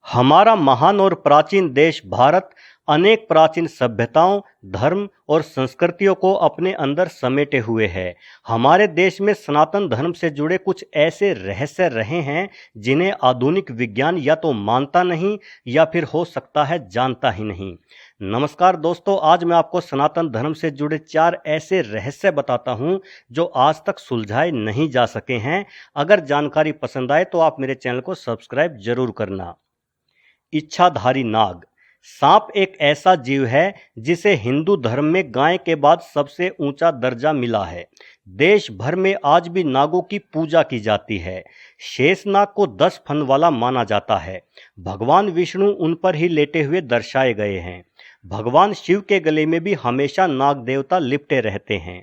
हमारा महान और प्राचीन देश भारत अनेक प्राचीन सभ्यताओं, धर्म और संस्कृतियों को अपने अंदर समेटे हुए है। हमारे देश में सनातन धर्म से जुड़े कुछ ऐसे रहस्य रहे हैं जिन्हें आधुनिक विज्ञान या तो मानता नहीं या फिर हो सकता है जानता ही नहीं। नमस्कार दोस्तों, आज मैं आपको सनातन धर्म से जुड़े 4 ऐसे रहस्य बताता हूं जो आज तक सुलझाए नहीं जा सके हैं। अगर जानकारी पसंद आए तो आप मेरे चैनल को सब्सक्राइब जरूर करना। इच्छाधारी नाग। सांप एक ऐसा जीव है जिसे हिंदू धर्म में गाय के बाद सबसे ऊंचा दर्जा मिला है। देश भर में आज भी नागों की पूजा की जाती है। शेषनाग को 10 फन वाला माना जाता है। भगवान विष्णु उन पर ही लेटे हुए दर्शाए गए हैं। भगवान शिव के गले में भी हमेशा नाग देवता लिपटे रहते हैं।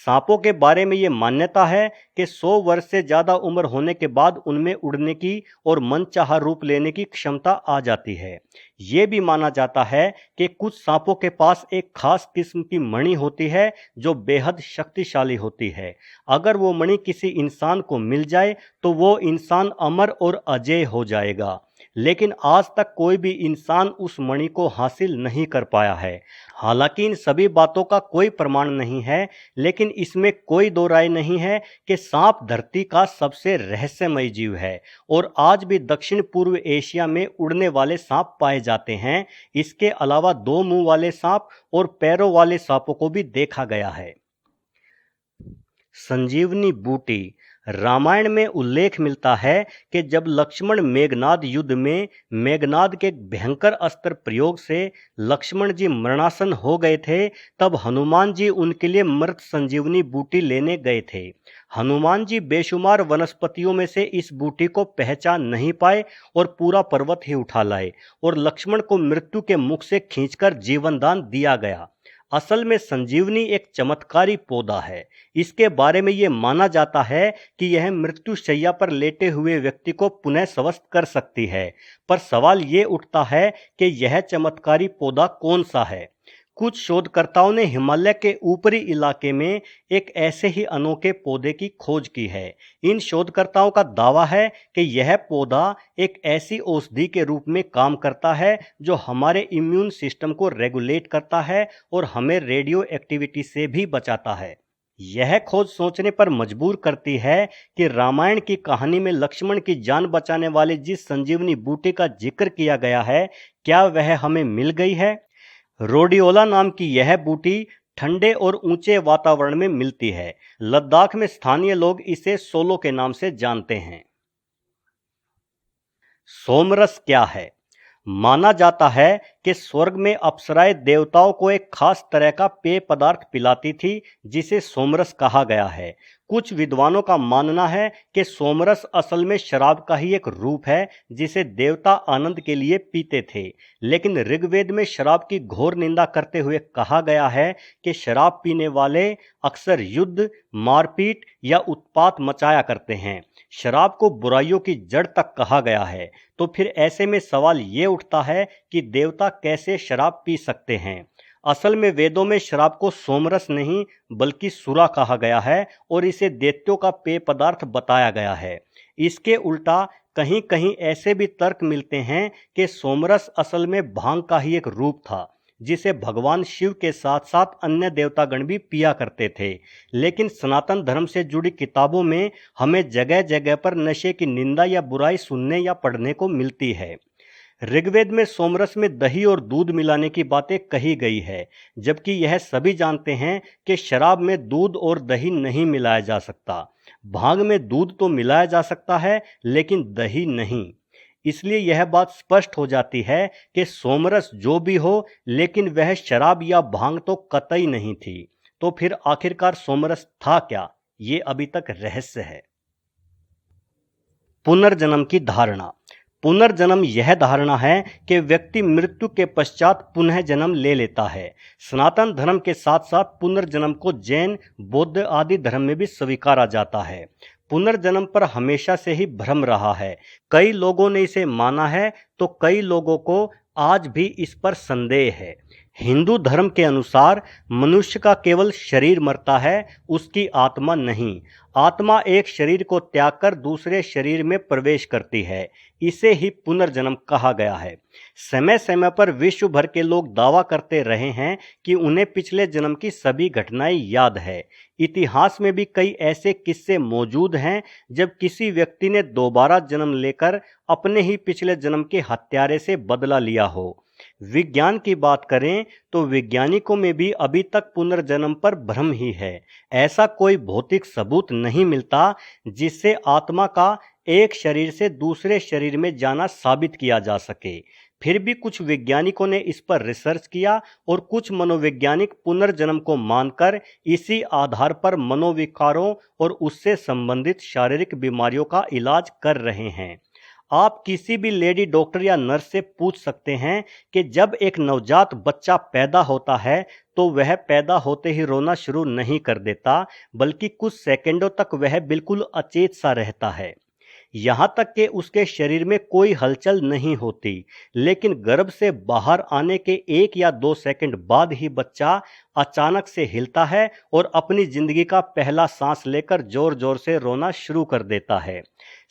सांपों के बारे में ये मान्यता है कि 100 वर्ष से ज़्यादा उम्र होने के बाद उनमें उड़ने की और मनचाहा रूप लेने की क्षमता आ जाती है। ये भी माना जाता है कि कुछ सांपों के पास एक खास किस्म की मणि होती है जो बेहद शक्तिशाली होती है। अगर वो मणि किसी इंसान को मिल जाए तो वो इंसान अमर और अजेय हो जाएगा। लेकिन आज तक कोई भी इंसान उस मणि को हासिल नहीं कर पाया है। हालांकि इन सभी बातों का कोई प्रमाण नहीं है, लेकिन इसमें कोई दो राय नहीं है कि सांप धरती का सबसे रहस्यमय जीव है और आज भी दक्षिण पूर्व एशिया में उड़ने वाले सांप पाए जाते हैं। इसके अलावा 2 मुंह वाले सांप और पैरों वाले सांपों को भी देखा गया है। संजीवनी बूटी। रामायण में उल्लेख मिलता है कि जब लक्ष्मण मेघनाद युद्ध में मेघनाद के भयंकर अस्त्र प्रयोग से लक्ष्मण जी मरणासन हो गए थे, तब हनुमान जी उनके लिए मृत संजीवनी बूटी लेने गए थे। हनुमान जी बेशुमार वनस्पतियों में से इस बूटी को पहचान नहीं पाए और पूरा पर्वत ही उठा लाए और लक्ष्मण को मृत्यु के मुख से खींचकर जीवन दान दिया गया। असल में संजीवनी एक चमत्कारी पौधा है। इसके बारे में ये माना जाता है कि यह मृत्यु शैया पर लेटे हुए व्यक्ति को पुनः स्वस्थ कर सकती है। पर सवाल ये उठता है कि यह चमत्कारी पौधा कौन सा है। कुछ शोधकर्ताओं ने हिमालय के ऊपरी इलाके में एक ऐसे ही अनोखे पौधे की खोज की है। इन शोधकर्ताओं का दावा है कि यह पौधा एक ऐसी औषधि के रूप में काम करता है जो हमारे इम्यून सिस्टम को रेगुलेट करता है और हमें रेडियो एक्टिविटी से भी बचाता है। यह खोज सोचने पर मजबूर करती है कि रामायण की कहानी में लक्ष्मण की जान बचाने वाले जिस संजीवनी बूटी का जिक्र किया गया है, क्या वह हमें मिल गई है। रोडियोला नाम की यह बूटी ठंडे और ऊंचे वातावरण में मिलती है। लद्दाख में स्थानीय लोग इसे सोलो के नाम से जानते हैं। सोमरस क्या है। माना जाता है कि स्वर्ग में अप्सराएं देवताओं को एक खास तरह का पेय पदार्थ पिलाती थी जिसे सोमरस कहा गया है। कुछ विद्वानों का मानना है कि सोमरस असल में शराब का ही एक रूप है जिसे देवता आनंद के लिए पीते थे। लेकिन ऋग्वेद में शराब की घोर निंदा करते हुए कहा गया है कि शराब पीने वाले अक्सर युद्ध, मारपीट या उत्पात मचाया करते हैं। शराब को बुराइयों की जड़ तक कहा गया है। तो फिर ऐसे में सवाल ये उठता है कि देवता कैसे शराब पी सकते हैं। असल में वेदों में शराब को सोमरस नहीं बल्कि सुरा कहा गया है और इसे दैत्यों का पेय पदार्थ बताया गया है। इसके उल्टा कहीं कहीं ऐसे भी तर्क मिलते हैं कि सोमरस असल में भांग का ही एक रूप था जिसे भगवान शिव के साथ साथ अन्य देवतागण भी पिया करते थे। लेकिन सनातन धर्म से जुड़ी किताबों में हमें जगह जगह पर नशे की निंदा या बुराई सुनने या पढ़ने को मिलती है। ऋग्वेद में सोमरस में दही और दूध मिलाने की बातें कही गई है, जबकि यह सभी जानते हैं कि शराब में दूध और दही नहीं मिलाया जा सकता। भांग में दूध तो मिलाया जा सकता है लेकिन दही नहीं। इसलिए यह बात स्पष्ट हो जाती है कि सोमरस जो भी हो, लेकिन वह शराब या भांग तो कतई नहीं थी। तो फिर आखिरकार सोमरस था क्या, ये अभी तक रहस्य है। पुनर्जन्म की धारणा। पुनर्जन्म यह धारणा है कि व्यक्ति मृत्यु के पश्चात पुनः जन्म ले लेता है। सनातन धर्म के साथ साथ पुनर्जन्म को जैन, बौद्ध आदि धर्म में भी स्वीकारा जाता है। पुनर्जन्म पर हमेशा से ही भ्रम रहा है। कई लोगों ने इसे माना है तो कई लोगों को आज भी इस पर संदेह है। हिंदू धर्म के अनुसार मनुष्य का केवल शरीर मरता है, उसकी आत्मा नहीं। आत्मा एक शरीर को त्याग कर दूसरे शरीर में प्रवेश करती है। इसे ही पुनर्जन्म कहा गया है। समय समय पर विश्व भर के लोग दावा करते रहे हैं कि उन्हें पिछले जन्म की सभी घटनाएं याद है। इतिहास में भी कई ऐसे किस्से मौजूद हैं जब किसी व्यक्ति ने दोबारा जन्म लेकर अपने ही पिछले जन्म के हत्यारे से बदला लिया हो। विज्ञान की बात करें तो वैज्ञानिकों में भी अभी तक पुनर्जन्म पर भ्रम ही है। ऐसा कोई भौतिक सबूत नहीं मिलता जिससे आत्मा का एक शरीर से दूसरे शरीर में जाना साबित किया जा सके। फिर भी कुछ वैज्ञानिकों ने इस पर रिसर्च किया और कुछ मनोवैज्ञानिक पुनर्जन्म को मानकर इसी आधार पर मनोविकारों और उससे संबंधित शारीरिक बीमारियों का इलाज कर रहे हैं। आप किसी भी लेडी डॉक्टर या नर्स से पूछ सकते हैं कि जब एक नवजात बच्चा पैदा होता है तो वह पैदा होते ही रोना शुरू नहीं कर देता, बल्कि कुछ सेकंडों तक वह बिल्कुल अचेत सा रहता है। यहाँ तक कि उसके शरीर में कोई हलचल नहीं होती, लेकिन गर्भ से बाहर आने के 1 या 2 सेकंड बाद ही बच्चा अचानक से हिलता है और अपनी जिंदगी का पहला सांस लेकर जोर जोर से रोना शुरू कर देता है।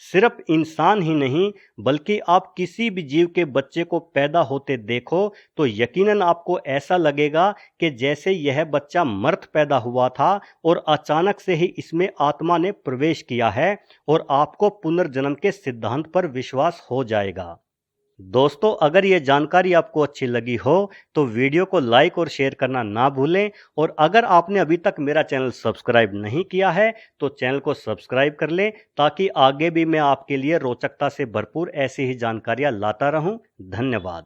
सिर्फ इंसान ही नहीं, बल्कि आप किसी भी जीव के बच्चे को पैदा होते देखो तो यकीनन आपको ऐसा लगेगा कि जैसे यह बच्चा मर्त पैदा हुआ था और अचानक से ही इसमें आत्मा ने प्रवेश किया है, और आपको पुनर्जन्म के सिद्धांत पर विश्वास हो जाएगा। दोस्तों, अगर ये जानकारी आपको अच्छी लगी हो तो वीडियो को लाइक और शेयर करना ना भूलें, और अगर आपने अभी तक मेरा चैनल सब्सक्राइब नहीं किया है तो चैनल को सब्सक्राइब कर लें, ताकि आगे भी मैं आपके लिए रोचकता से भरपूर ऐसी ही जानकारियां लाता रहूं। धन्यवाद।